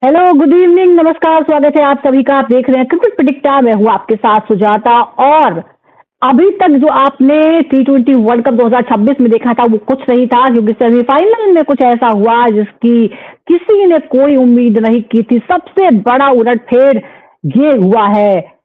Hello, good evening, नमस्कार, स्वागत है आप सभी का। आप देख रहे हैं क्रिकेट प्रेडिक्टर। मैं हूँ आपके साथ सुजाता। और अभी तक जो आपने टी20 वर्ल्ड कप 2026 में देखा था वो कुछ नहीं था, क्योंकि सेमीफाइनल में कुछ ऐसा हुआ जिसकी किसी ने कोई उम्मीद नहीं की थी। सबसे बड़ा उलटफेर ये हुआ है।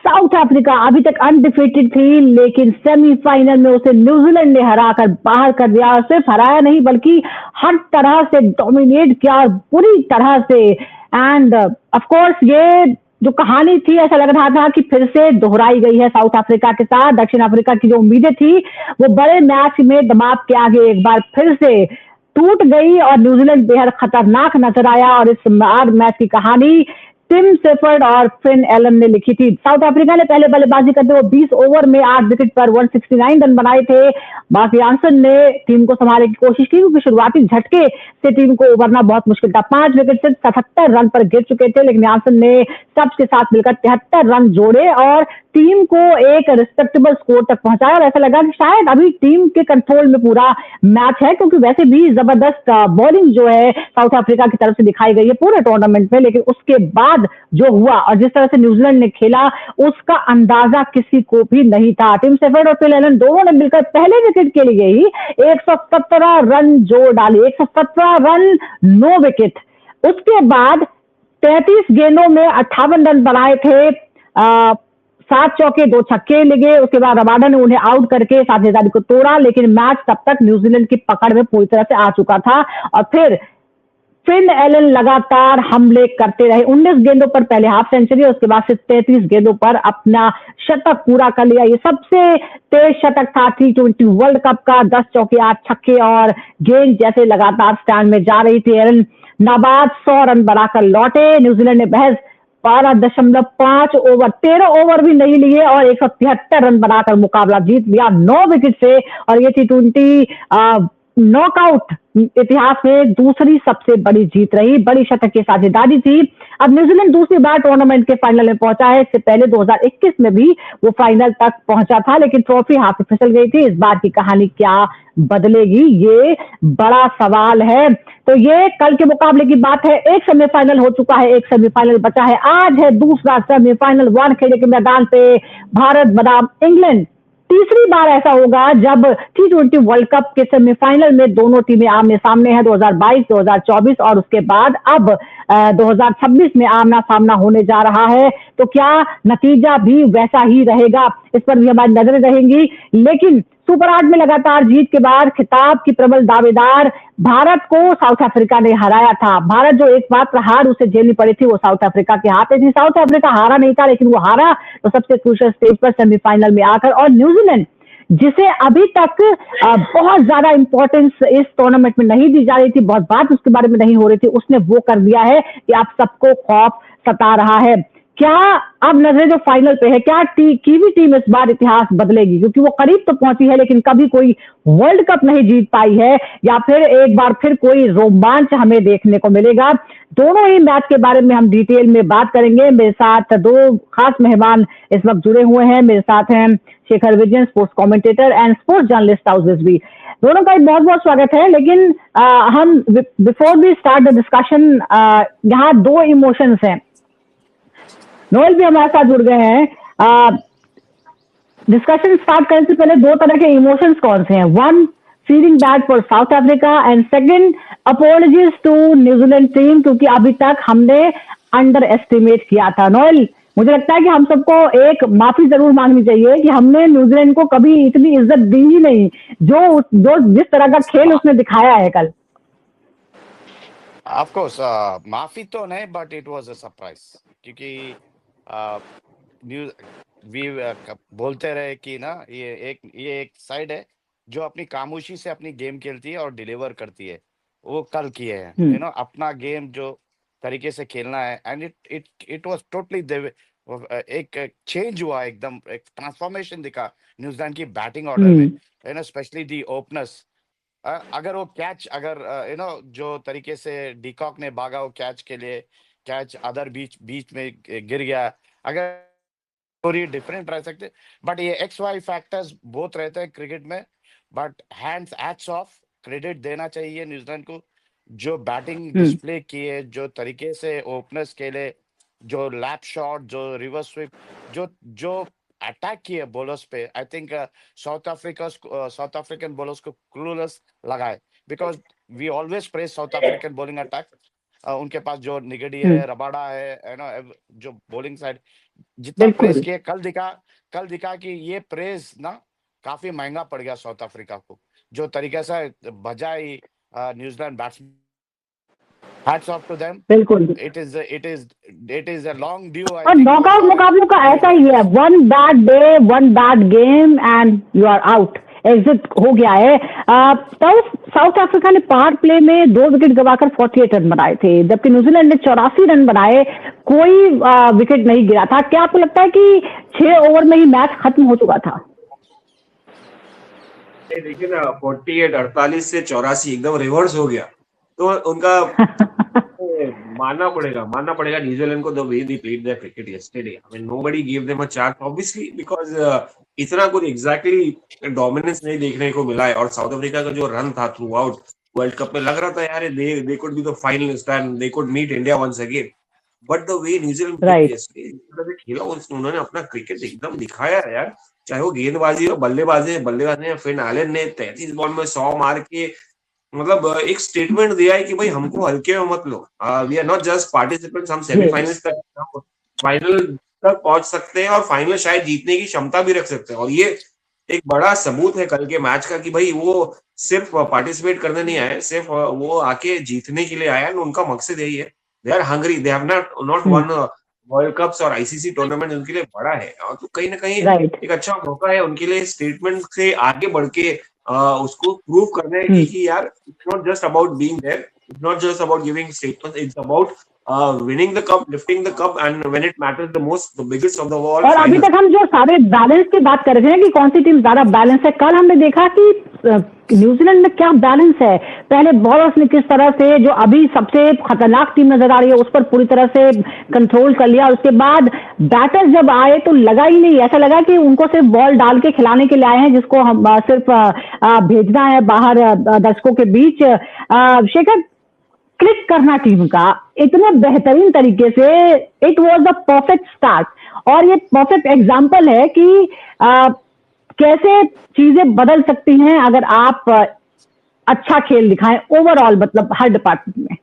साउथ अफ्रीका अभी तक अनडिफीटेड थी, लेकिन सेमीफाइनल में उसे न्यूजीलैंड ने हराकर बाहर कर दिया। और सिर्फ हराया नहीं बल्कि हर तरह से डोमिनेट किया, और पूरी तरह से। एंड ऑफ कोर्स ये जो कहानी थी, ऐसा लग रहा था कि फिर से दोहराई गई है साउथ अफ्रीका के साथ। दक्षिण अफ्रीका की जो उम्मीदें थी वो बड़े मैच में दबाव के आगे एक बार फिर से टूट गई, और न्यूजीलैंड बेहद खतरनाक नजर आया। और इस मैच की कहानी टिम सेफर्ड और फिन एलन ने लिखी थी। साउथ अफ्रीका ने पहले बल्लेबाजी करते हुए 20 ओवर में 8 विकेट पर 169 रन बनाए थे। बाकी आंसन ने टीम को संभालने की कोशिश की, क्योंकि शुरुआती झटके से टीम को उबरना बहुत मुश्किल था। 5 विकेट से 77 रन पर गिर चुके थे, लेकिन आंसन ने सबके साथ मिलकर 73 रन जोड़े और टीम को एक रिस्पेक्टेबल स्कोर तक पहुंचाया। और ऐसा लगा कि शायद अभी टीम के कंट्रोल में पूरा मैच है, क्योंकि वैसे भी जबरदस्त बॉलिंग जो है साउथ अफ्रीका की तरफ से दिखाई गई है पूरे टूर्नामेंट में। लेकिन उसके बाद जो हुआ और जिस तरह से न्यूजीलैंड ने खेला, उसका अंदाजा किसी को भी नहीं था। टिम सेफर्ड और फिल एलन दोनों ने मिलकर पहले विकेट के लिए ही 117 रन जोड़ डाले। 117 रन, 9 विकेट। उसके बाद 33 गेंदों में 58 रन बनाए थे। 7 चौके 2 छक्के लगे। उसके बाद रबाडा ने उन्हें आउट करके साझेदारी को तोड़ा, लेकिन मैच तब तक न्यूजीलैंड की पकड़ में पूरी तरह से आ चुका था। और फिर फिन एलन लगातार हमले करते रहे। 19 गेंदों पर पहले हाफ सेंचुरी, उसके बाद से 33 गेंदों पर अपना शतक पूरा कर लिया। ये सबसे तेज शतक था टी20 वर्ल्ड कप का। 10 चौके 8 छक्के और गेंद जैसे लगातार स्टैंड में जा रही थी। एलन नाबाद 100 रन बनाकर लौटे। न्यूजीलैंड ने महज 12.5 ओवर, 13 ओवर भी नहीं लिए और 173 रन बनाकर मुकाबला जीत लिया 9 विकेट से। और ये टी20 नॉकआउट इतिहास में दूसरी सबसे बड़ी जीत रही। बड़ी शतक की साझेदारी थी। अब न्यूजीलैंड दूसरी बार टूर्नामेंट के फाइनल में पहुंचा है। इससे पहले 2021 में भी वो फाइनल तक पहुंचा था, लेकिन ट्रॉफी हाथ से फिसल गई थी। इस बार की कहानी क्या बदलेगी, ये बड़ा सवाल है। तो ये कल के मुकाबले की बात है। एक सेमीफाइनल हो चुका है, एक सेमीफाइनल बचा है। आज है दूसरा सेमीफाइनल। वानखेड़े के मैदान पे भारत बनाम इंग्लैंड। तीसरी बार ऐसा होगा जब टी20 वर्ल्ड कप के सेमीफाइनल में दोनों टीमें आमने सामने हैं। 2022, 2024 और उसके बाद अब 2026 में आमना सामना होने जा रहा है। तो क्या नतीजा भी वैसा ही रहेगा, इस पर भी हमारी नजरें रहेंगी। लेकिन सुपर 8 में लगातार जीत के बाद खिताब की प्रबल दावेदार भारत को साउथ अफ्रीका ने हराया था। भारत जो एक मात्र हार उसे झेलनी पड़ी थी, वो साउथ अफ्रीका के हाथ में थी। साउथ अफ्रीका हारा नहीं था, लेकिन वो हारा तो सबसे क्रूशियल स्टेज पर सेमीफाइनल में आकर। और न्यूजीलैंड, जिसे अभी तक बहुत ज्यादा इंपॉर्टेंस इस टूर्नामेंट में नहीं दी जा रही थी, बहुत बात उसके बारे में नहीं हो रही थी, उसने वो कर दिया है कि आप सबको खौफ सता रहा है। क्या अब नजरें जो फाइनल पे है, क्या कीवी टीम इस बार इतिहास बदलेगी? क्योंकि वो करीब तो पहुंची है, लेकिन कभी कोई वर्ल्ड कप नहीं जीत पाई है। या फिर एक बार फिर कोई रोमांच हमें देखने को मिलेगा? दोनों ही मैच के बारे में हम डिटेल में बात करेंगे। मेरे साथ दो खास मेहमान इस वक्त जुड़े हुए हैं। मेरे साथ हैं Shekhar Vijayan, sports commentator and sports journalist houses भी। दोनों का बहुत बहुत स्वागत है। लेकिन हम before we start the discussion, यहाँ दो इमोशंस हैं। नोएल भी हमारे साथ जुड़ गए हैं। डिस्कशन स्टार्ट करने से पहले दो तरह के इमोशंस कौन से हैं? One, feeling bad for South Africa, and second, apologies to New Zealand team, क्योंकि अभी तक हमने अंडर एस्टिमेट किया था। नोएल, मुझे लगता है कि हम सबको एक माफी जरूर मांगनी चाहिए कि हमने न्यूजीलैंड को कभी इतनी इज्जत दी ही नहीं, जो जिस तरह का खेल उसने दिखाया है कल। ऑफ कोर्स माफी तो नहीं, but it was a surprise, क्योंकि न्यूज वी बोलते रहे कि ना ये एक साइड है जो अपनी खामोशी से अपनी गेम खेलती है और डिलीवर करती है। वो कल किए हैं, अपना गेम जो तरीके से खेलना है। And it it it was totally एक चेंज हुआ, एकदम एक ट्रांसफॉर्मेशन दिखा न्यूजीलैंड की बैटिंग ऑर्डर में, स्पेशली दी ओपनर्स। अगर वो कैच, अगर जो तरीके से डिकॉक ने भागा वो कैच के लिए, कैच अदर बीच बीच में गिर गया, अगर स्टोरी डिफरेंट रह सकते। बट ये एक्स वाई फैक्टर्स बहुत रहते हैं क्रिकेट में। बट हैट्स ऑफ, क्रेडिट देना चाहिए न्यूजीलैंड को। जो बैटिंग डिस्प्ले किए, जो तरीके से ओपनर्स खेले, जो लैप शॉट, जो रिवर्स स्वीप, जो जो अटैक किए बॉलर्स पे, I think South African bowlers को क्लूलेस लगाए, because we always praise South African bowling attack. उनके पास जो निगडी है, रबाडा है ना, जो बॉलिंग साइड जितना प्रेस बिल्कुल किए, कल दिखा कि ये प्रेस ना काफी महंगा पड़ गया साउथ अफ्रीका को, जो तरीके से बजाई New Zealand batsman. Hats off to them. बिल्कुल। It is a long due, I और थिंक, नॉकआउट मुकाबलों का ऐसा ही है, one bad day, one bad game and you are out, exit हो गया है। तब साउथ अफ्रीका ने पावर प्ले में 2 विकेट गवाकर 48 रन बनाए थे, जबकि न्यूजीलैंड ने 84 रन बनाए, कोई विकेट नहीं गिरा था। क्या आपको लगता है कि 6 ओवर में ही मैच खत्म हो चुका था? देखिए ना, 48 48 से 84 एकदम रिवर्स हो गया, तो उनका मानना पड़ेगा न्यूजीलैंड को, the way they played their cricket yesterday. I mean nobody give them a chance obviously, because इतना कुछ एग्जैक्टली डोमिनेंस नहीं देखने को मिला है। और साउथ अफ्रीका का जो रन था थ्रू आउट वर्ल्ड कप में, लग रहा था यार they could be the finalist and they could meet India once again. But the way New Zealand खेला, उन्होंने अपना क्रिकेट एकदम दिखाया है यार, चाहे वो गेंदबाजी हो, बल्लेबाजी ने फिन एलन ने 33 बॉल में 100 मार के मतलब एक स्टेटमेंट दिया है कि भाई हमको हल्के में मत लो, we are not just participants, हम सेमीफाइनल तक, फाइनल तक पहुंच सकते हैं और फाइनल शायद जीतने की क्षमता भी रख सकते हैं। और ये एक बड़ा सबूत है कल के मैच का कि भाई वो सिर्फ पार्टिसिपेट करने नहीं आए, सिर्फ वो आके जीतने के लिए आया है। उनका मकसद यही है, they are hungry, they have not won world cups और आईसीसी टूर्नामेंट उनके लिए बड़ा है। और तो कहीं ना कहीं एक अच्छा मौका है उनके लिए स्टेटमेंट से आगे बढ़ के उसको प्रूव करने की यार, it's not just about being there, it's not just about giving statements, it's about winning the cup, lifting the cup, and when it matters the most, the biggest of the all. और अभी तक हम जो सारे balance की बात कर रहे हैं कि कौन सी टीम ज्यादा बैलेंस है, कल हमने देखा कि न्यूजीलैंड में क्या बैलेंस है। पहले बॉलर्स ने किस तरह से, जो अभी सबसे खतरनाक टीम नजर आ रही है, उस पर पूरी तरह से कंट्रोल कर लिया। उसके बाद बैटर्स जब आए तो लगा ही नहीं, ऐसा लगा कि उनको सिर्फ बॉल डाल के खिलाने के लिए आए हैं, जिसको हम सिर्फ भेजना है बाहर दर्शकों के बीच। शेखर, क्लिक करना टीम का इतने बेहतरीन तरीके से, it was the perfect start. और ये परफेक्ट एग्जांपल है कि कैसे चीजें बदल सकती हैं अगर आप अच्छा खेल दिखाएं ओवरऑल, मतलब हर डिपार्टमेंट में।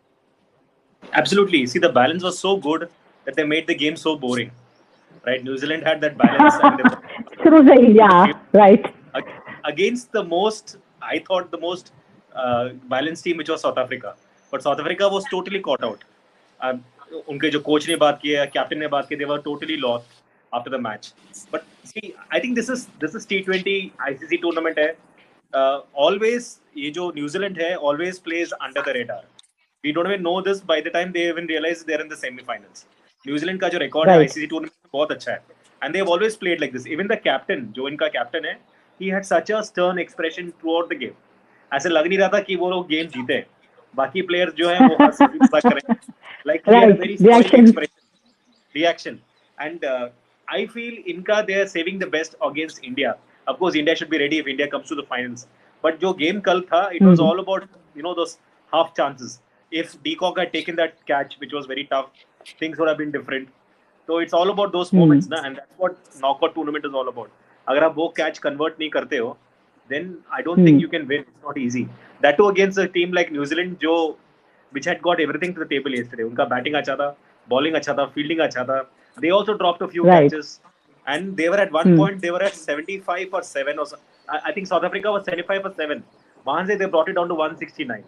Absolutely. See, the balance was so good that they made the game so boring. Right? New Zealand had that balance. True, yeah, right. Against the most, I thought the most balanced team, which was South Africa. But South Africa was totally caught out. उनके जो coach ने बात किया, captain ने बात की, they were totally lost after the match. But see, I think this is T20 ICC tournament है. Always ये जो न्यूजीलैंड है always plays under the radar. We don't even know this by the time they even realize they're in the semi-finals. New Zealand का जो record है ICC tournament में बहुत अच्छा है, and they have always played like this. Even the captain, जो इनका captain है, he had such a stern expression throughout the game. ऐसे लग नहीं रहा था कि वो लोग गेम जीते। बाकी प्लेयर्स जो है वो मजाक कर रहे हैं, like very reaction, and I feel इनका they are saving the best against India. Of course, India should be ready if India comes to the finals. But जो game कल था, it was all about those half chances. If De Kock had taken that catch, which was very tough, things would have been different. So it's all about those moments, na, and that's what knockout tournament is all about. अगर आप वो catch convert नहीं करते हो, then I don't think you can win. It's not easy. That too against a team like New Zealand, which had got everything to the table yesterday. उनका batting अच्छा था, bowling अच्छा था, fielding अच्छा था. They also dropped a few catches, and they were at one point they were at 75 for 7 or so. I think South Africa was 75 for 7. वहाँ से they brought it down to 169.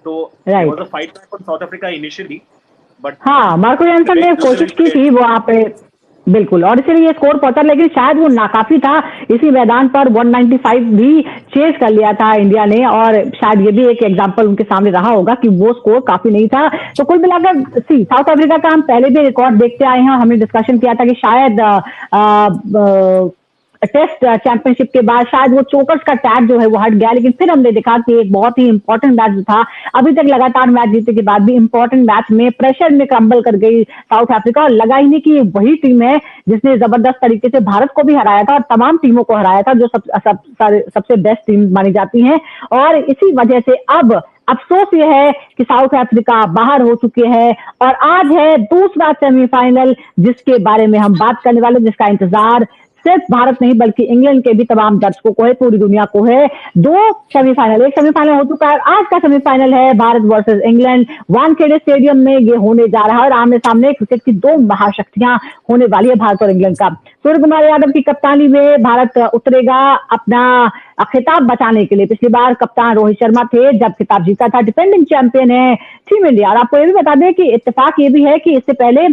So it was a fight back on South Africa initially, but हाँ, Marco Jansen ने कोशिश की थी वहाँ पे, बिल्कुल, और इसीलिए स्कोर पहुंचा, लेकिन शायद वो नाकाफी था। इसी मैदान पर 195 भी चेस कर लिया था इंडिया ने, और शायद ये भी एक एग्जांपल उनके सामने रहा होगा कि वो स्कोर काफी नहीं था। तो कुल मिलाकर साउथ अफ्रीका का हम पहले भी रिकॉर्ड देखते आए हैं, हमने डिस्कशन किया था कि शायद टेस्ट चैंपियनशिप के बाद शायद वो चोकर्स का टैग जो है वो हट गया, लेकिन फिर हमने देखा कि एक बहुत ही इंपॉर्टेंट मैच जो था, अभी तक लगातार मैच जीतने के बाद भी इंपॉर्टेंट मैच में प्रेशर में क्रम्बल कर गई साउथ अफ्रीका। और लगा ही नहीं कि वही टीम है जिसने जबरदस्त तरीके से भारत को भी हराया था और तमाम टीमों को हराया था जो सबसे बेस्ट टीम मानी जाती हैं। और इसी वजह से अब अफसोस ये है कि साउथ अफ्रीका बाहर हो चुके हैं और आज है दूसरा सेमीफाइनल जिसके बारे में हम बात करने वाले, जिसका इंतजार सिर्फ भारत नहीं बल्कि इंग्लैंड के भी तमाम दर्शकों को है, पूरी दुनिया को है। दो सेमीफाइनल, एक सेमीफाइनल हो चुका है, आज का सेमीफाइनल है Bharat versus England. Wankhede stadium में ये होने जा रहा है और आमने सामने क्रिकेट की दो महाशक्तियां होने वाली है भारत और इंग्लैंड का। सूर्य कुमार यादव की कप्तानी में भारत उतरेगा अपना खिताब बचाने के लिए। पिछली बार कप्तान रोहित शर्मा थे जब खिताब जीता था, डिफेंडिंग चैंपियन है टीम इंडिया। और आपको ये भी बता दें कि इत्तेफाक ये भी है कि इससे पहले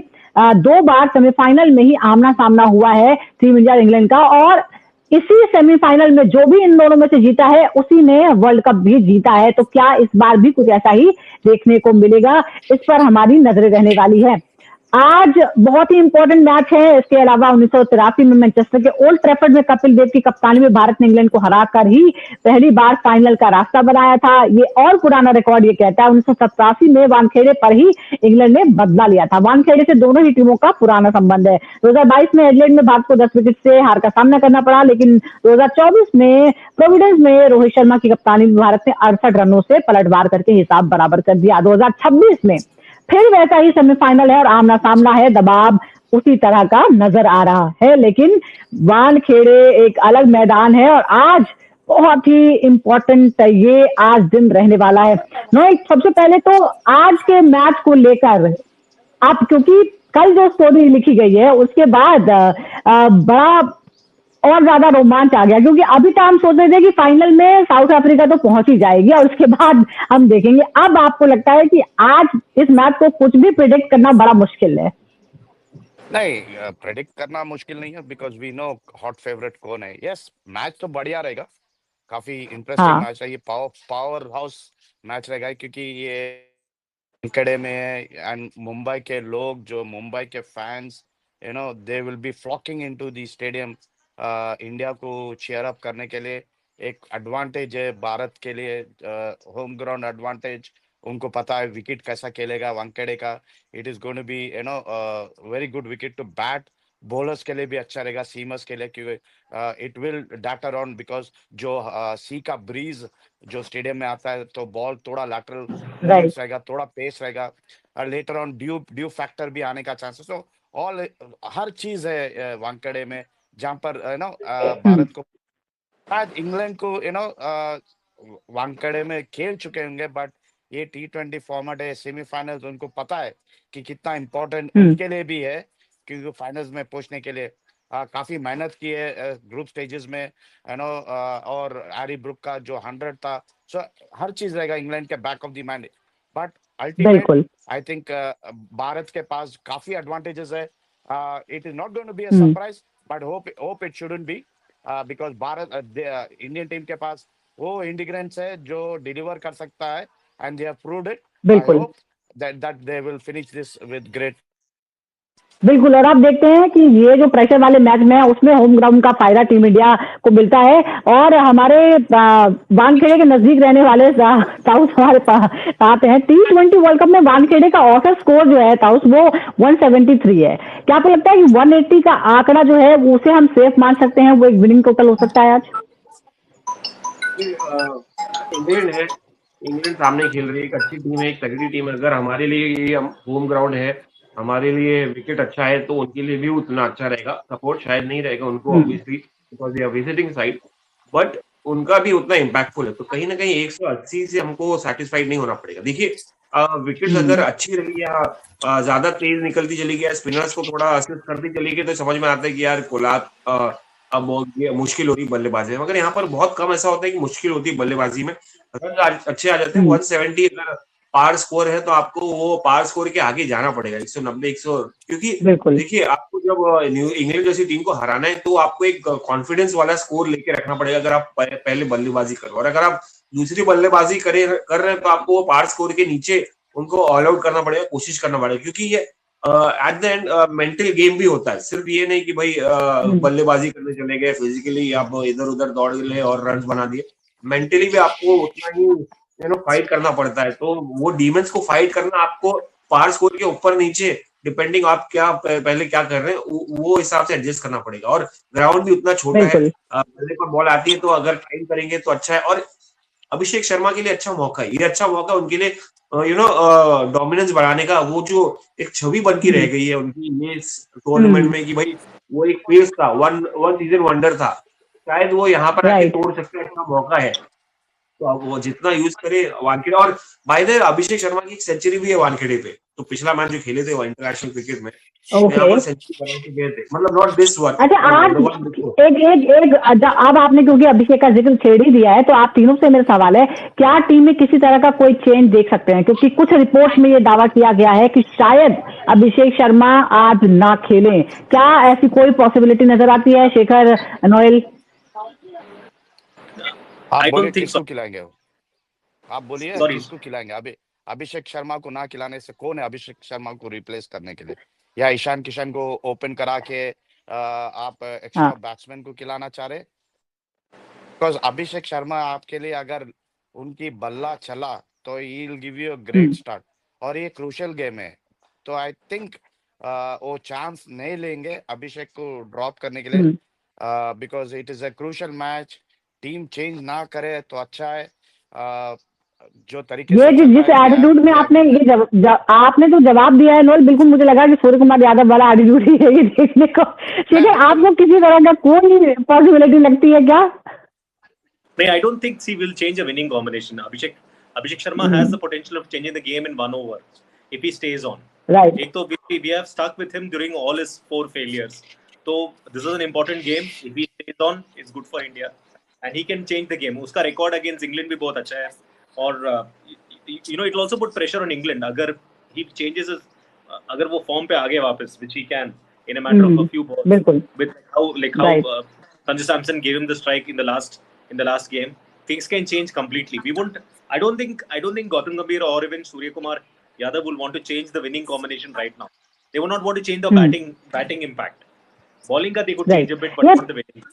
2 बार सेमीफाइनल में ही आमना सामना हुआ है टीम इंडिया और इंग्लैंड का, और इसी सेमीफाइनल में जो भी इन दोनों में से जीता है उसी ने वर्ल्ड कप भी जीता है। तो क्या इस बार भी कुछ ऐसा ही देखने को मिलेगा, इस पर हमारी नजरें रहने वाली है। आज बहुत ही इंपॉर्टेंट मैच है। इसके अलावा 1983 में मैनचेस्टर के ओल्ड ट्रैफर्ड में कपिल देव की कप्तानी में भारत ने इंग्लैंड को हराकर ही पहली बार फाइनल का रास्ता बनाया था। ये और पुराना रिकॉर्ड ये कहता है 1987 में वानखेड़े पर ही इंग्लैंड ने बदला लिया था। वानखेड़े से दोनों ही टीमों का पुराना संबंध है। 2022 में एडिलेड में भारत को 10 विकेट से हार का सामना करना पड़ा, लेकिन 2024 में प्रोविडेंस में रोहित शर्मा की कप्तानी में भारत ने 68 रनों से पलटवार करके हिसाब बराबर कर दिया। 2026 में फिर वैसा ही सेमीफाइनल है और आमना सामना है, दबाव उसी तरह का नजर आ रहा है, लेकिन वानखेड़े एक अलग मैदान है और आज बहुत ही इंपॉर्टेंट ये आज दिन रहने वाला है। सबसे पहले तो आज के मैच को लेकर आप, क्योंकि कल जो स्टोरी लिखी गई है उसके बाद बड़ा और ज्यादा रोमांच आ गया, क्योंकि अभी तो हम सोच रहे थे कि फाइनल में साउथ अफ्रीका तो पहुंच ही जाएगी और उसके बाद हम देखेंगे। अब आपको लगता है कि आज इस मैच को कुछ भी प्रिडिक्ट करना बड़ा मुश्किल है? नहीं, प्रेडिक्ट करना मुश्किल नहीं है because we know hot favourite कौन है। यस, मैच तो बढ़िया रहेगा, काफी इंटरेस्टिंग हाँ, मैच है, ये पावर हाउस मैच रहेगा क्योंकि ये वानखेड़े में है एंड मुंबई के लोग, जो मुंबई के fans, they will be flocking into the stadium India को चीयर अप करने के लिए। एक एडवांटेज है भारत के लिए, होम ग्राउंड एडवांटेज। उनको पता है विकेट कैसा खेलेगा वानखेड़े का। It is going to be very good wicket to bat. Bowlers के लिए भी अच्छा रहेगा, सीमर्स के लिए, क्योंकि इट विल डाट अराउंड बिकॉज जो सी का ब्रीज जो स्टेडियम में आता है तो बॉल थोड़ा लैटरल राइट। मूवमेंट्स रहेगा, थोड़ा पेस रहेगा, और लेटर ऑन ड्यू फैक्टर भी आने का चांसेस। तो ऑल हर चीज है वानखेड़े में, जहां पर भारत को शायद इंग्लैंड को वानखेड़े में खेल चुके होंगे, बट ये T20 फॉर्मेट है, सेमीफाइनल्स, उनको पता है कि कितना इम्पोर्टेंट उनके लिए भी है, क्योंकि फाइनल्स में पहुंचने के लिए काफी मेहनत की है ग्रुप स्टेजेस में, और हैरी ब्रुक का जो 100 था। सो हर चीज रहेगा इंग्लैंड के back of the mind, but ultimate बिल्कुल आई थिंक भारत के पास काफी एडवांटेजेस है। It is not going to be a surprise, but hope it shouldn't be, because Bharat Indian team के पास वो इंडिग्रेंट्स है जो डिलीवर कर सकता है, and they have proved it. I बिल्कुल hope that they will finish this with great. बिल्कुल। और आप देखते हैं कि ये जो प्रेशर वाले मैच में है उसमें होम ग्राउंड का फायदा टीम इंडिया को मिलता है, और हमारे वानखेड़े के नजदीक रहने वाले साउथ हमारे साथ हैं। T20 वर्ल्ड कप में वानखेड़े का औसत स्कोर जो है ताउस वो 173 है। क्या आपको लगता है कि 180 का आंकड़ा जो है उसे हम सेफ मान सकते हैं, वो एक विनिंग टोटल हो सकता है आज? इंग्लैंड है, इंग्लैंड सामने खेल रही है, एक अच्छी टीम है, एक तगड़ी टीम है। अगर हमारे लिए ये होम ग्राउंड है, हमारे लिए विकेट अच्छा है, तो उनके लिए भी उतना अच्छा रहेगा। सपोर्ट शायद नहीं रहेगा उनको obviously because they are visiting side, but उनका भी उतना इम्पैक्टफुल है। तो कहीं ना कहीं 180 से हमको सेटिस्फाइड नहीं होना पड़ेगा। देखिए विकेट अगर अच्छी रही या ज्यादा तेज निकलती चली गई, स्पिनर्स को थोड़ा असिस्ट करती चली गई, तो समझ में आता है कि यार कोलात अब मुश्किल हो रही बल्लेबाजी में। मगर यहाँ पर बहुत कम ऐसा होता है कि मुश्किल होती है बल्लेबाजी में, रन अच्छे आ जाते हैं। 170 अगर पार स्कोर है तो आपको वो पार स्कोर के आगे जाना पड़ेगा, 190 100, क्योंकि देखिए आपको जब इंग्लैंड जैसी टीम को हराना है तो आपको एक कॉन्फिडेंस वाला स्कोर लेके रखना पड़ेगा अगर आप पहले बल्लेबाजी करो। और अगर आप दूसरी बल्लेबाजी कर रहे हैं तो आपको वो पार स्कोर के नीचे उनको ऑल आउट करना पड़ेगा, कोशिश करना पड़ेगा, क्योंकि ये at the end mental game भी होता है। सिर्फ ये नहीं कि भाई बल्लेबाजी करने चले गए, फिजिकली आप इधर उधर दौड़ गए और रन बना दिए, मेंटली भी आपको उतना ही फाइट करना पड़ता है। तो वो डीमंस को फाइट करना आपको पार स्कोर के ऊपर नीचे डिपेंडिंग आप क्या पहले क्या कर रहे हैं वो हिसाब से एडजस्ट करना पड़ेगा। और ग्राउंड भी उतना छोटा है, बल्ले पर बॉल आती है तो अगर टाइम करेंगे तो अच्छा है। और अभिषेक शर्मा के लिए अच्छा मौका है, ये अच्छा मौका उनके लिए डोमिनेंस बढ़ाने का। वो जो एक छवि बन के रह गई है उनकी ये टूर्नामेंट में कि भाई वो एक फेस था, वन सीजन वंडर था, शायद वो यहाँ पर आके तोड़ सकते हैं, अच्छा मौका है। तो अब वो जितना यूज करे वानखेड़े, और by the way Abhishek Sharma की एक सेंचुरी भी है वानखेड़े पे, तो पिछला मैच जो खेले थे वो इंटरनेशनल क्रिकेट में यहाँ पर सेंचुरी बना के गए थे, मतलब नॉट दिस वन। अच्छा, आज एक अब आपने क्योंकि अभिषेक का जिक्र छेड़ ही दिया है, तो आप तीनों से मेरा सवाल है, क्या टीम में किसी तरह का कोई चेंज देख सकते हैं? क्योंकि कुछ रिपोर्ट्स में ये दावा किया गया है कि शायद अभिषेक शर्मा आज ना खेलें, क्या ऐसी कोई पॉसिबिलिटी नजर आती है शेखर, नोएल? आप बोलिए किसको खिलाएंगे? आप बोलिए किसको खिलाएंगे? अभी अभिषेक शर्मा को ना खिलाने से कौन है अभिषेक शर्मा को रिप्लेस करने के लिए? या ईशान किशन को ओपन करा के आप एक्स्ट्रा बैट्समैन को खिलाना चाह रहे? बिकॉज अभिषेक शर्मा आपके लिए अगर उनकी बल्ला चला तो he will give you a great start, और ये क्रूशियल गेम है, तो आई थिंक वो चांस नहीं लेंगे अभिषेक को ड्रॉप करने के लिए, because it is a crucial match. Team change ना करे तो अच्छा है। जो तरीके ये जिस एटीट्यूड में आपने आपने जो जवाब दिया है नोएल, बिल्कुल मुझे लगा कि सूर्य कुमार यादव वाला एटीट्यूड ही है ये देखने को। ठीक है, आपको किसी तरह का कोई पॉसिबिलिटी लगती है क्या? नहीं, I don't think he will change a winning combination. Abhishek Sharma has the potential of changing the game in 1 over if he stays on. Right. एक तो we have stuck with him during all his 4 failures. So this is an important game. If he stays on, it's good for India, and he can change the game. उसका record against England भी बहुत अच्छा है, और it will also put pressure on England. अगर he changes his, अगर वो form पे आ गए वापस, which he can in a matter of a few balls. बिल्कुल. With how Sanju Samson gave him the strike in the last game, things can change completely. I don't think Gautam Gambhir or even Surya Kumar Yadav will want to change the winning combination right now. They will not want to change the batting impact. Bowling का they could change a bit, but not the winning.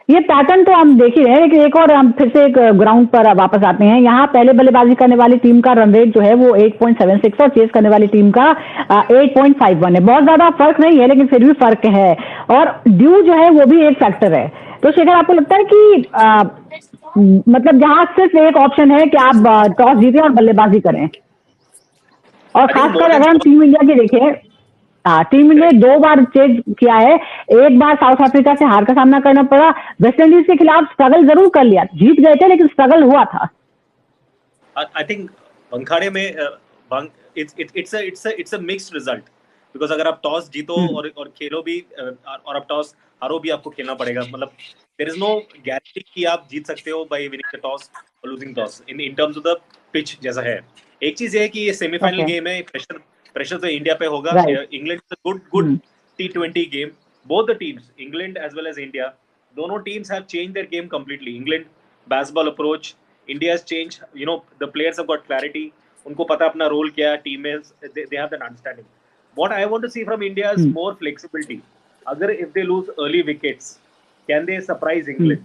ये pattern तो हम देख ही रहे हैं, लेकिन एक और हम फिर से एक ग्राउंड पर वापस आते हैं। यहाँ पहले बल्लेबाजी करने वाली टीम का रन रेट जो है वो 8.76 और चेस करने वाली टीम का 8.51 है। बहुत ज्यादा फर्क नहीं है, लेकिन फिर भी फर्क है, और ड्यू जो है वो भी एक फैक्टर है। तो शेखर, आपको लगता है कि मतलब जहां सिर्फ एक ऑप्शन है कि आप टॉस जीतें और बल्लेबाजी करें, और खासकर अगर हम टीम इंडिया की देखें, टीम इंडिया 2 बार चेज किया है, एक बार साउथ अफ्रीका से हार का सामना करना पड़ा, वेस्ट इंडीज के खिलाफ स्ट्रगल जरूर कर लिया, जीत गए थे लेकिन स्ट्रगल हुआ था। आई थिंक बंखाड़े में it's a mixed result, because अगर आप टॉस जीतो और खेलो भी, और आप टॉस हारो भी, आपको खेलना पड़ेगा। मतलब देयर इज नो गारंटी कि आप जीत सकते हो बाय विनिंग द टॉस और losing toss in terms of the pitch जैसा है। एक चीज है कि ये सेमीफाइनल गेम है, प्रेशर तो इंडिया पे होगा। England is a good T20 game. Both the teams, England as well as India, दोनों teams have changed their game completely. England Bazball approach, India has changed, the players have got clarity, उनको पता अपना role क्या है, team में they have that understanding. What I want to see from India is more flexibility. अगर if they lose early wickets, can they surprise England,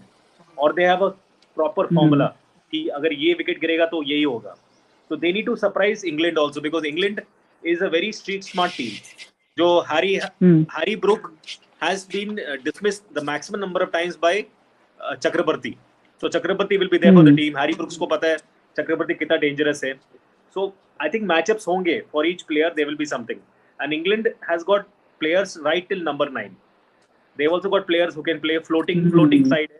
और they have a proper formula कि अगर ये विकेट गिरेगा तो यही होगा। So they need to surprise England also, because England is a very street smart team. जो Harry Brook has been dismissed the maximum number of times by Chakrabarti. So Chakrabarti will be there for the team. Harry Brooks को पता है Chakrabarti कितना dangerous है. So I think matchups होंगे for each player. There will be something. And England has got players right till number 9. They've also got players who can play floating side.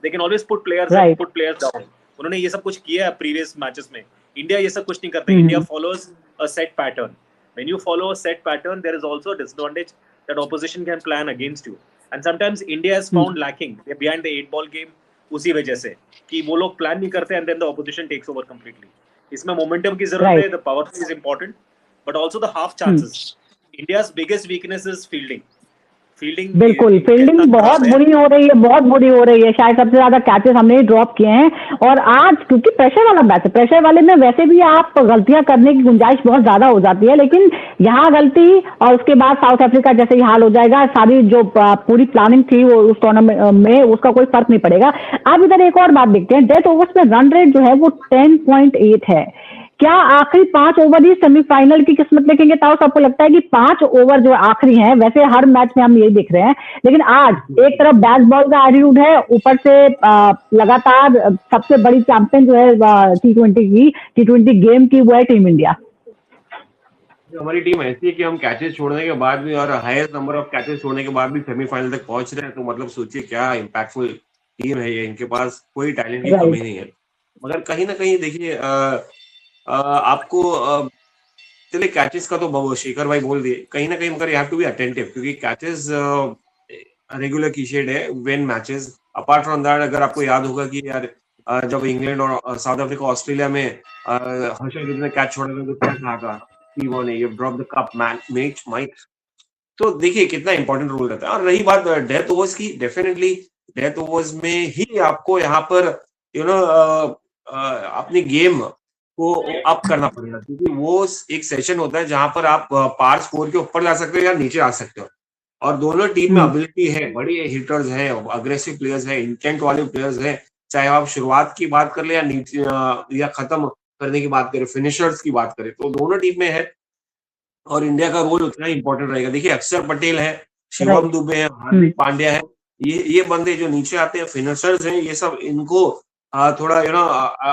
They can always put players up, put players down. उन्होंने ये सब कुछ किया है previous matches में. India ये सब कुछ नहीं करते। India follows a set pattern. When you follow a set pattern, there is also a disadvantage that opposition can plan against you. And sometimes India has found lacking. They're behind the 8-ball game उसी वजह से कि वो लोग plan नहीं करते, and then the opposition takes over completely. इसमें momentum की जरूरत है, the power play is important, but also the half chances. India's biggest weakness is fielding. बिल्कुल, फील्डिंग बहुत बुरी हो रही है, शायद सबसे ज्यादा कैचेस हमने ही ड्रॉप किए हैं। और आज क्योंकि प्रेशर वाला मैच है, प्रेशर वाले में वैसे भी आप गलतियां करने की गुंजाइश बहुत ज्यादा हो जाती है, लेकिन यहाँ गलती और उसके बाद साउथ अफ्रीका जैसे ही हाल हो जाएगा, सारी जो पूरी प्लानिंग थी वो उस टूर्नामेंट में उसका कोई फर्क नहीं पड़ेगा। अब इधर एक और बात देखते हैं, डेथ ओवर्स में रन रेट जो है वो 10.8 है। क्या आखिरी 5 ओवर ही सेमीफाइनल की किस्मत लिखेंगे? ताऊ, आपको लगता है कि 5 ओवर जो आखिरी हैं, वैसे हर मैच में हम यही देख रहे हैं, लेकिन आज एक तरफ बैट बॉल का एटीट्यूड है, ऊपर से लगातार सबसे बड़ी चैंपियन जो है टी20 गेम की, वो है टीम इंडिया। हमारी टीम ऐसी है कि हम कैचेस छोड़ने के बाद भी और हाईएस्ट नंबर ऑफ कैचेस छोड़ने के बाद भी सेमीफाइनल तक पहुंच रहे हैं, तो मतलब सोचिए क्या इम्पैक्टफुल टीम है ये। इनके पास कोई टैलेंट की कमी नहीं है, मगर कहीं ना कहीं देखिए आपको चलिए कैचेस का तो शेखर भाई बोल दिए कहीं ना कहीं, मगर you have to be attentive, क्योंकि कैचेस रेगुलर की शेड है win matches. Apart from that, अगर आपको याद होगा कि यार जब इंग्लैंड और साउथ अफ्रीका ऑस्ट्रेलिया में हर्षदीप ने कैच छोड़ा तो क्या कहा था, you drop the cup match might। तो देखिए कितना इंपॉर्टेंट रोल रहता है। और रही बात डेथ ओवर्स की, डेफिनेटली डेथ ओवर्स में ही आपको यहाँ पर अपनी गेम को अप करना पड़ेगा, क्योंकि वो एक सेशन होता है जहां पर आप पार स्कोर के ऊपर ला सकते हो या नीचे आ सकते हो। और दोनों टीम में एबिलिटी है, बड़ी हिटर्स हैं, अग्रेसिव प्लेयर्स हैं, इंटेंट वाले प्लेयर्स हैं, चाहे आप शुरुआत की बात कर ले या नीचे या खत्म करने की बात करें, फिनिशर्स की बात करें, तो दोनों टीम में है। और इंडिया का रोल उतना ही इंपॉर्टेंट रहेगा। देखिए अक्षर पटेल है, शिवम दुबे है, हार्दिक पांड्या है, ये बंदे जो नीचे आते हैं, फिनिशर्स हैं, ये सब इनको थोड़ा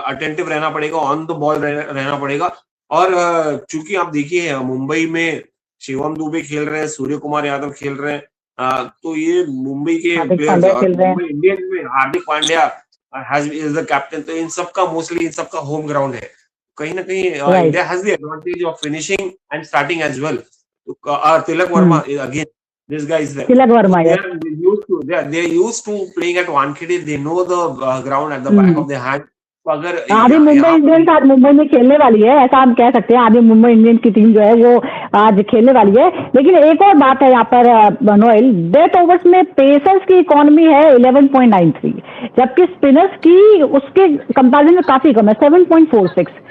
अटेंटिव रहना पड़ेगा, ऑन द बॉल रहना पड़ेगा। और चूंकि आप देखिए मुंबई में शिवम दुबे खेल रहे हैं, सूर्य कुमार यादव खेल रहे हैं, तो ये मुंबई के प्लेयर्स, मुंबई इंडियंस में Hardik Pandya is the captain, तो इन सबका मोस्टली इन सबका होम ग्राउंड है। कहीं ना कहीं India has the advantage of finishing and starting as well. Tilak Varma again, this guy is there. Tilak Verma, they are used to playing at Wankhede. They know the ground at the back of their hand. तो अगर आधी Mumbai Indians आज मुंबई में खेलने वाली है, ऐसा हम कह सकते हैं, आधी मुंबई इंडियंस की टीम जो है वो आज खेलने वाली है। लेकिन एक और बात है यहाँ पर नोएल, डेथ ओवर्स में पेसर्स की इकोनॉमी है 11.93, जबकि स्पिनर्स की उसके कंपैरिजन में काफी कम है, 7.46।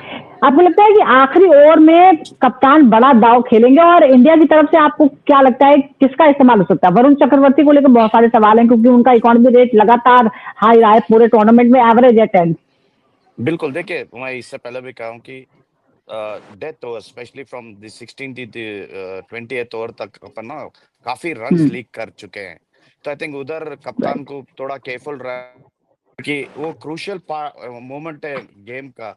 आपको लगता है कि आखिरी ओवर में कप्तान बड़ा दाव खेलेंगे? और इंडिया की तरफ से आपको क्या लगता है किसका इस्तेमाल हो सकता है? वरुण चक्रवर्ती को लेकर बहुत सारे सवाल हैं, क्योंकि उनका इकोनॉमी रेट लगातार हाई रहा है पूरे टूर्नामेंट में, एवरेज है 10। बिल्कुल, देखिए मैं इससे पहले भी कहा हूं कि death over specially from the 16th to 20th over तक अपन ना काफी रन्स लीक कर चुके हैं, तो आई थिंक उधर कप्तान को थोड़ा केयरफुल रहा कि वो क्रूशियल मोमेंट है गेम का।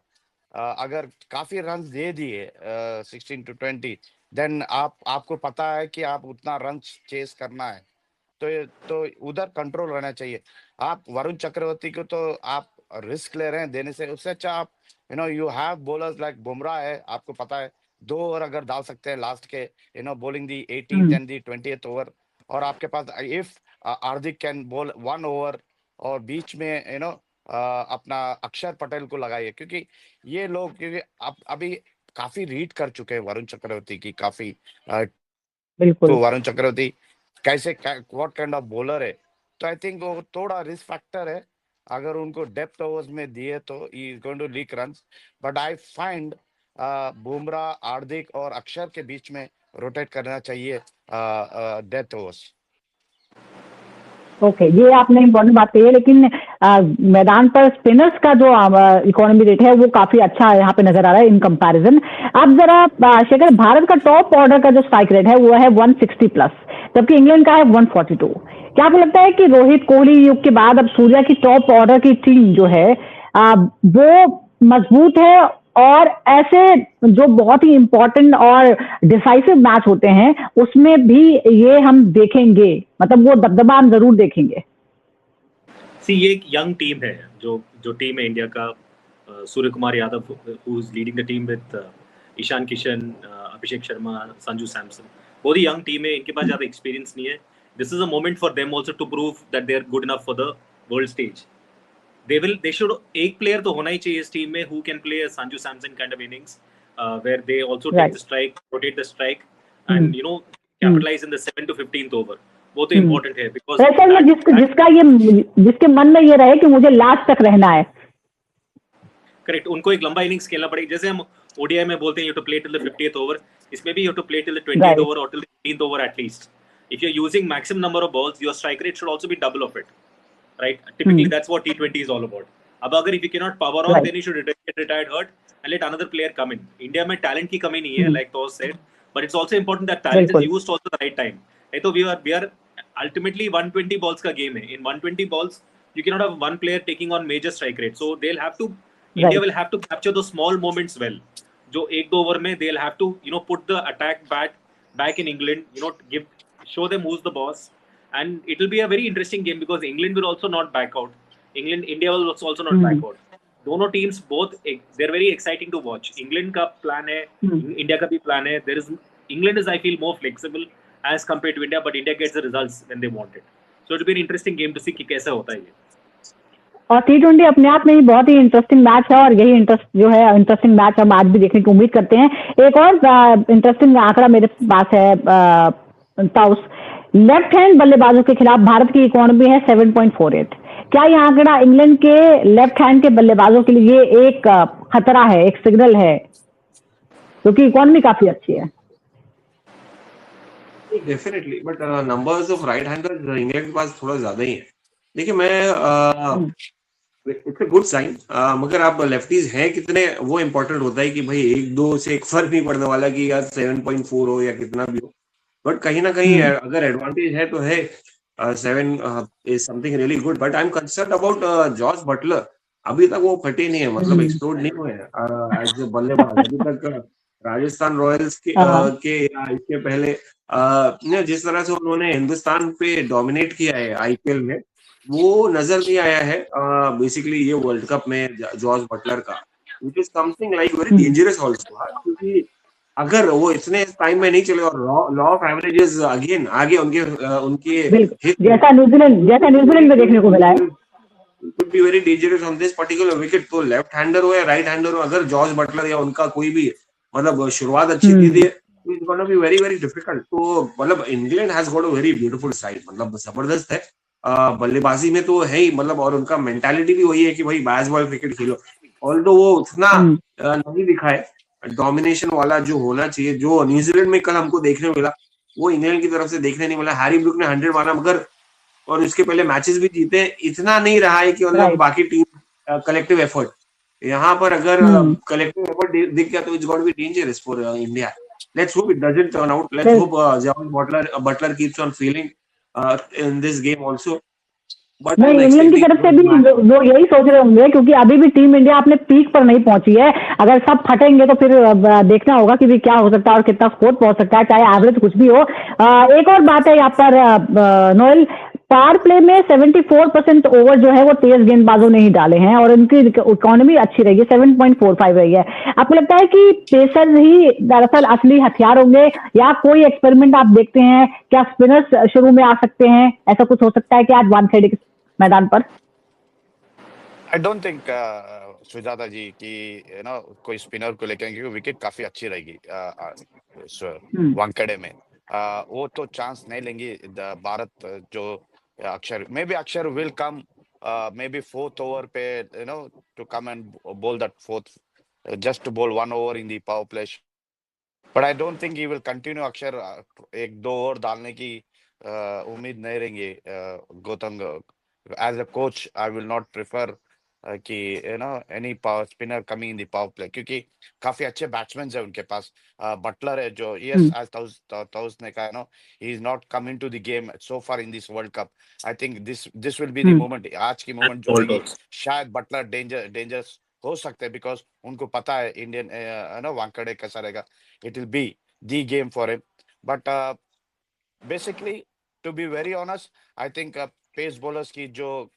अगर काफी रन्स दे दिए 16 to 20, देन आपको पता है कि आप उतना रन चेस करना है, तो उधर कंट्रोल रहना चाहिए। आप वरुण चक्रवर्ती को तो आप रिस्क ले रहे हैं देने से, उससे अच्छा आप you have bowlers like Bumrah है, आपको पता है 2 ओवर अगर डाल सकते हैं लास्ट के, bowling the 18th and the 20th over, और आपके पास if Hardik can bowl 1 over, और बीच में अपना अक्षर पटेल को लगाइए, क्योंकि ये लोग अभी काफी रीड कर चुके हैं वरुण चक्रवर्ती की काफी। बिल्कुल, तो वरुण चक्रवर्ती कैसे व्हाट काइंड ऑफ बॉलर है, तो आई थिंक वो थोड़ा रिस्क फैक्टर है। अगर उनको डेप्थ ओवर्स में दिए तो he is going to leak runs, but I find Bumrah, Hardik और अक्षर के बीच में रोटेट करना चाहिए डेथ ओवर्स। ओके, ये आपने इम्पोर्टेंट बात कही है, लेकिन मैदान पर स्पिनर्स का जो इकोनॉमी रेट है वो काफी अच्छा यहाँ पे नजर आ रहा है इन कंपैरिजन। अब जरा शेखर, भारत का टॉप ऑर्डर का जो स्ट्राइक रेट है वो है 160+, जबकि इंग्लैंड का है 142। क्या आपको लगता है कि रोहित कोहली युग के बाद अब सूर्या की टॉप ऑर्डर की टीम जो है वो मजबूत है, और ऐसे जो बहुत ही इंपॉर्टेंट और डिसाइसिव मैच होते हैं उसमें भी ये हम देखेंगे, मतलब वो दबदबा हम जरूर देखेंगे? ये एक यंग टीम है, जो टीम है इंडिया का, Surya Kumar Yadav who is leading the team with Ishan Kishan, Abhishek Sharma, Sanju Samson, बहुत ही यंग टीम है, इनके पास ज्यादा एक्सपीरियंस नहीं है। This is a moment for them also to prove that they are good enough for the world stage. they should, एक प्लेयर तो होना ही चाहिए इस टीम में who can play a Sanju Samson kind of innings, where they also take the strike, rotate the strike, and capitalize in the 7th to 15th over। वो तो important है, because जिसके मन में ये रहे कि मुझे लास्ट तक रहना है। करेक्ट, उनको एक लंबा इनिंग्स खेलना पड़ेगा, जैसे हम ओडीआई में बोलते हैं you have to play till the 50th over, इसमें भी you have to play till the 20th over or till the 15th over at least। If you're using maximum number of balls, your strike rate should also be double of it, right? Typically that's what T20 is all about. अब अगर if you cannot power on, then you should get retired hurt and let another player come in. India में talent की कमी नहीं है, like Toz said, but it's also important that talent is used also the right time. तो we are ultimately 120 balls का game है. In 120 balls, you cannot have one player taking on major strike rate. So they'll have to, India will have to capture those small moments well. जो 1-2 over में they'll have to, put the attack back in England, show them who's the boss, and it will be a very interesting game because England will also not back out. India will also not back out. दोनों teams both they're very exciting to watch. England का plan है, India का भी plan है. England is, I feel, more flexible as compared to India, but India gets the results when they want it. So it will be an interesting game to see कि कैसे होता है ये. और T20 अपने आप में ही बहुत ही इंटरेस्टिंग मैच है और यही इंटरेस्टिंग मैच हम आज भी देखने की उम्मीद करते हैं. एक और इंटरेस्टिंग आंकड़ा मेरे पास है ताउस. लेफ्ट हैंड बल्लेबाजों के खिलाफ भारत की इकोनॉमी है 7.48. क्या यह आंकड़ा इंग्लैंड के लेफ्ट हैंड के बल्लेबाजों के लिए एक खतरा है, एक सिग्नल है, क्योंकि इकोनॉमी काफी अच्छी है? Definitely, but numbers of right handers England के पास थोड़ा ज्यादा ही है. देखिए, मैं इट्स अ गुड साइन, मगर आप लेफ्टीज हैं कितने वो इम्पोर्टेंट होता है कि भाई 1-2 से एक फर्क नहीं पड़ने वाला कि यार 7.4 हो या कितना भी हो, बट कहीं ना कहीं अगर एडवांटेज है तो है. 7 is something really good, but I am concern about George Buttler. अभी तक वो फटे नहीं है, मतलब एक्सप्लोड नहीं हुए एज ए बल्लेबाज. अभी तक राजस्थान रॉयल्स के इसके पहले जिस तरह से उन्होंने हिंदुस्तान पे डोमिनेट किया है आईपीएल में, वो नजर नहीं आया है बेसिकली ये वर्ल्ड कप में जॉर्ज बटलर का, which is something like very dangerous also. क्योंकि अगर वो इतने टाइम में नहीं चले और लॉ ऑफ एवरेजेस अगेन आगे उनके जैसा न्यूजीलैंड में देखने को मिला है, could be very dangerous on this particular wicket. तो लेफ्ट हैंडर हो या राइट हैंडर हो, अगर जॉर्ज बटलर या उनका कोई भी मतलब शुरुआत अच्छी की थी, it's gonna be very very difficult. तो मतलब England has got a very beautiful side, मतलब जबरदस्त है बल्लेबाजी में तो है ही, मतलब और उनका मेंटालिटी भी वही है कि भाई बैस बॉल क्रिकेट खेलो. ऑल्दो वो उतना नहीं दिखाए डोमिनेशन वाला जो होना चाहिए, जो न्यूजीलैंड में कल हमको देखने मिला, वो इंग्लैंड की तरफ से देखने नहीं मिला. हैरी ब्रूक ने 100 मारा, मगर और उसके पहले मैचेस भी जीते, इतना नहीं रहा है कि मतलब बाकी टीम कलेक्टिव एफर्ट. यहाँ पर अगर कलेक्टिव एफर्ट दिख गया तो it's got be dangerous for India. Let's hope it doesn't turn out. Let's hope George Buttler keeps on feeling in this game also. But नहीं, इंग्लैंड की तरफ से भी वो यही सोच रहे होंगे, क्योंकि अभी भी टीम इंडिया अपने पीक पर नहीं पहुंची है. अगर सब फटेंगे तो फिर देखना होगा कि भी क्या हो सकता है और कितना स्कोर पहुंच सकता है, चाहे एवरेज कुछ भी हो. एक और बात है यहाँ पर नोएल, पावर प्ले में 74% ओवर जो है वो तेज गेंदबाजों ने ही डाले हैं और उनकी इकोनॉमी अच्छी रही है, 7.45 रही है. आपको लगता है कि पेसर ही दरअसल असली हथियार होंगे या कोई एक्सपेरिमेंट आप देखते हैं? क्या स्पिनर्स शुरू में आ सकते हैं? ऐसा कुछ हो सकता है कि आज वन साइड मैदान पर? आई डोंट थिंक सुजाता जी कि कोई स्पिनर को लेकर, क्योंकि विकेट काफी अच्छी रहेगी वानखेड़े में. वो तो चांस नहीं लेंगे भारत. जो अक्षर will come may be 4th over पे टू कम एंड बोल that 4th, just to bowl 1 over in the power play. But I don't think he will continue. अक्षर 1-2 ओवर डालने की उम्मीद नहीं रहेंगे. Gautam, as a coach I will not prefer कि any power spinner coming in the power play, क्योंकि काफी अच्छे बैट्समैन है उनके पास. बटलर है जो yes as Taus ने कहा, he is not coming to the game so far in this World Cup. I think this will be the moment. आज की moment जो होगी, शायद बटलर डेंजरस हो सकते हैं, बिकॉज उनको पता है इंडियन वानखेड़े कैसा रहेगा. It will be the game for him. But basically to be very honest, I think pace bowlers की जो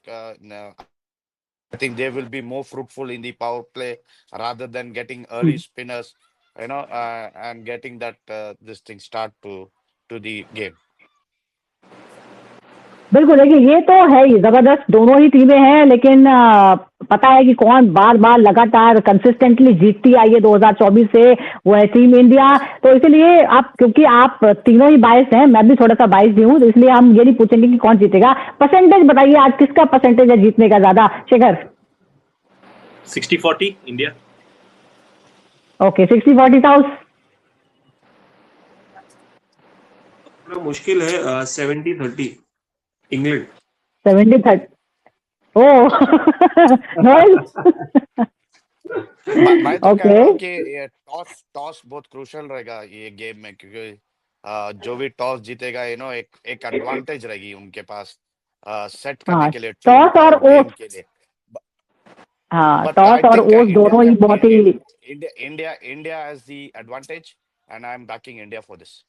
I think they will be more fruitful in the power play rather than getting early spinners, and getting that this thing start to the game. बिल्कुल, देखिए ये तो है ही जबरदस्त, दोनों ही टीमें हैं, लेकिन पता है कि कौन बार बार लगातार कंसिस्टेंटली जीतती आई है 2024 से, वो है टीम इंडिया. तो इसलिए क्योंकि आप तीनों ही बाइस हैं, मैं भी थोड़ा सा बाइस भी हूँ, तो इसलिए हम ये नहीं पूछेंगे कि कौन जीतेगा. परसेंटेज बताइए, आज किसका परसेंटेज है जीतने का ज्यादा? शेखर? 60-40 इंडिया. Okay, 60-40 south. मुश्किल है. 70-30 इंग्लैंड. 70-30. ओह मैं तो कह ओके रहा हूँ कि ये टॉस टॉस बहुत क्रूशियल रहेगा ये गेम में, क्योंकि जो भी टॉस जीतेगा एक एडवांटेज रहेगी उनके पास सेट करने हाँ, के लिए टीम टॉस को और गेम ओस, के लिए। हाँ बट टॉस आई और थिंक ओस दोनों ही बहुत ही India has the advantage and I am backing India for this.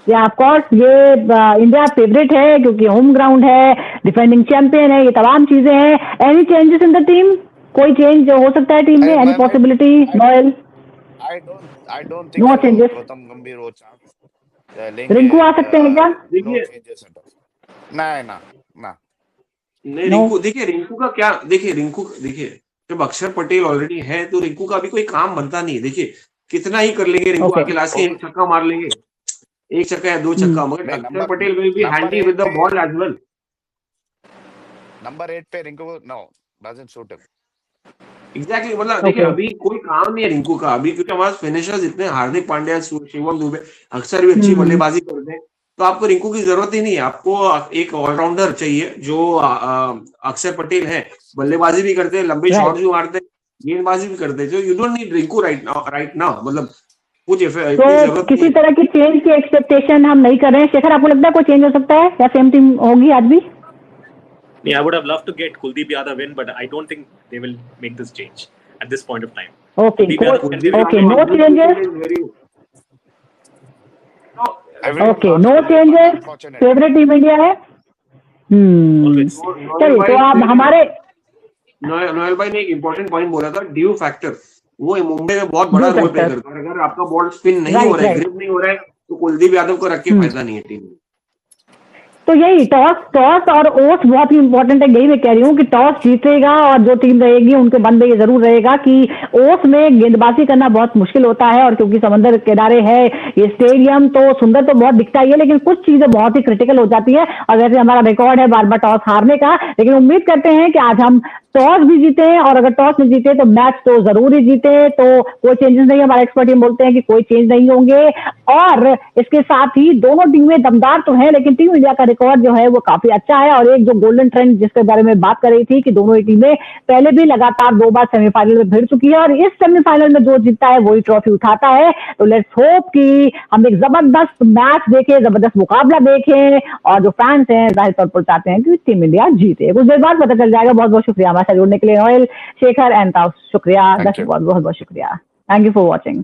Yeah of course ये इंडिया फेवरेट है क्योंकि होम ग्राउंड है, डिफेंडिंग चैंपियन है, ये तमाम चीजें हैं। Any changes in the team, कोई चेंज हो सकता है टीम में, एनी मैं possibility? Noel? I don't think no so changes? Gautam Gambhir वो चांस लेंगे। रिंकू आ सकते हैं क्या? नो देखिए चेंजेस एट ऑल। ना ना ना। नहीं, नो। रिंकू का क्या, देखिए जब अक्षर पटेल ऑलरेडी है तो रिंकू का भी कोई काम बनता नहीं है। देखिए कितना ही कर लेंगे रिंकू, ओके। आके लास्ट के एक छक्का मार लेंगे, एक छक्का या दो छक्का, मगर नहीं, Akshar Patel will be number handy with the ball as well. Number 8 पे Rinku no doesn't suit him. Exactly, मतलब देखिए ओके। अभी कोई काम नहीं है रिंकू का अभी, क्योंकि हमारे फिनिशर्स इतने, हार्दिक पांड्या, शिवम दुबे अक्सर भी अच्छी बल्लेबाजी करते हैं, तो आपको रिंकू की जरूरत ही नहीं है। आपको एक ऑलराउंडर चाहिए जो अक्षर पटेल है, बल्लेबाजी भी करते हैं, लंबे शॉट राइट। भी मारते हैं, गेंदबाजी भी करते हैं, जो you don't need Rinku right now, मतलब कुछ इतनी तो जरूरत नहीं किसी है। तरह की चेंज की एक्सपेक्टेशन हम नहीं कर रहे हैं। शेखर, आपको लगता है कोई चेंज हो सकता है या सेम टीम होगी आज भी? Yeah, I would have loved to get Kuldeep Yadav in, but I don't think they will make this change at this point of time. Okay, Kuldeep Yadav can be okay, no changes? Okay, no changes, favourite team India है। always. चलिए, तो आप हमारे Noel भाई ने एक important point बोला था, ड्यू फैक्टर, वो मुंबई में बहुत बड़ा ड्यू रोल प्ले फैक्टर। करता है। अगर आपका बॉल स्पिन नहीं राइट, हो रहा है, राइट। ग्रिप नहीं हो रहा है, तो कुलदीप यादव को रख के फायदा नहीं है टीम में। तो यही टॉस और ओस बहुत ही इंपॉर्टेंट है। यही मैं कह रही हूँ कि टॉस जीतेगा और जो टीम रहेगी उनके मन में ये जरूर रहेगा कि ओस में गेंदबाजी करना बहुत मुश्किल होता है, और क्योंकि समंदर किनारे है ये स्टेडियम, तो सुंदर तो बहुत दिखता ही है, लेकिन कुछ चीजें बहुत ही क्रिटिकल हो जाती है। और वैसे हमारा रिकॉर्ड है बार बार टॉस हारने का, लेकिन उम्मीद करते हैं कि आज हम टॉस भी जीते, और अगर टॉस में जीते तो मैच तो जरूर ही जीते। तो कोई चेंजेस नहीं, हमारे एक्सपर्ट टीम बोलते हैं कि कोई चेंज नहीं होंगे। और इसके साथ ही दोनों टीमें दमदार तो है, लेकिन टीम इंडिया का रिकॉर्ड जो है वो काफी अच्छा है। और एक जो गोल्डन ट्रेंड जिसके बारे में बात कर रही थी कि दोनों ही टीमें पहले भी लगातार 2 बार सेमीफाइनल में भिड़ चुकी है, और इस सेमीफाइनल में जो जीतता है वही ट्रॉफी उठाता है। तो लेट्स होप कि हम एक जबरदस्त मैच देखें, जबरदस्त मुकाबला देखें, और जो फैंस हैं जाहिर तौर पर चाहते हैं कि टीम इंडिया जीते। कुछ देर बाद पता चल जाएगा। बहुत बहुत शुक्रिया हमारे साथ जुड़ने के लिए नोएल, शेखर एंड ताऊ, शुक्रिया, Thank दर्शक you. बहुत बहुत शुक्रिया। Thank you for watching.